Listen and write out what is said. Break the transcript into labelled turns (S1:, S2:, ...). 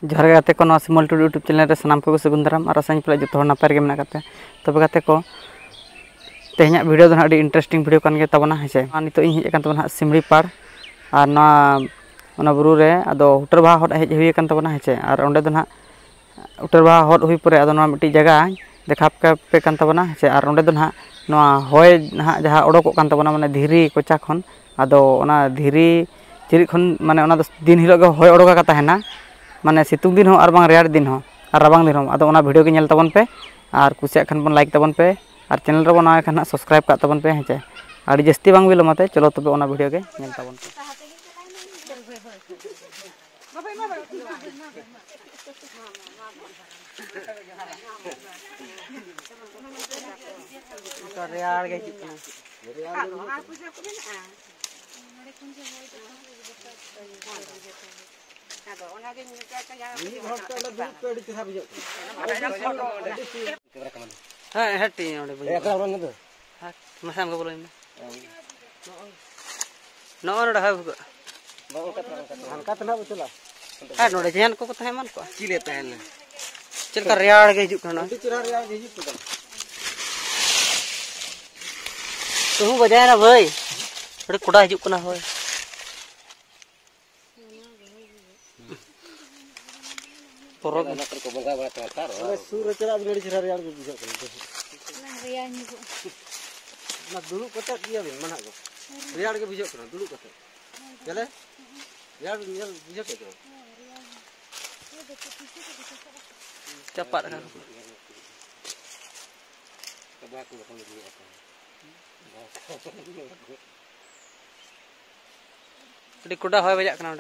S1: जोहार गाते को सिमल टुडू यूट्यूब चैनल रे सानाम को सगुन दाराम और आसानी पले जो नपाय गे मेना काते तबे गाते को तेहना वीडियो दो अभी इंटरेस्टिंग वीडियो कान गे तबना हेसे नित इन हेज कान तबना सिमड़ी पाड़ और ना बुरु रे अदो हुटर बाहा हट हेज हुई कान तबना हेसे और ओंडे दो ना हुटर बाहा हट हुई परे अदो ना मिट्टी जगह देखा पे कान तबना हेसे और ओंडे दो ना नवा होय ना जहां ओडोक कान तबना माने धीरी कोचा खन अदो ओना धीरी चिरी खन माने ओना दिन हिलो होय ओडोका का तहना माने सितुंग दिन हो और बांग रेयार दिन हो और राबांग दिन हो अदो ओना वीडियो के नेल तबन पे और कुसिया खान बन लाइक तबन पे और चैनल रे बन आए खान सब्सक्राइब का तबन पे हेचे आड़ी जस्ती बांग बिलमते चलो तबे ओना वीडियो के नेल तबन पे रेयार गे हिजुक हाँ हटी मसान को बोलो नोड़ है हाँ नोड़े जहन को तहे मन को चिले तहन चल का रेयार गे हिजुक खाना तू बजाय ना भाई थोड़ी कोड़ा हिजुक कना होय तोरो ना को बंगा बड़ा तार अरे सूर चला गड़ी छरा रेयार के बुझा ना रेयार नि ना दुलु कते किया बिन मना को रेयार के बुझा कना दुलु कते चले रेयार नियल बुझा के cepat kan coba aku bakal lihat apa di kuda hoy bajak kana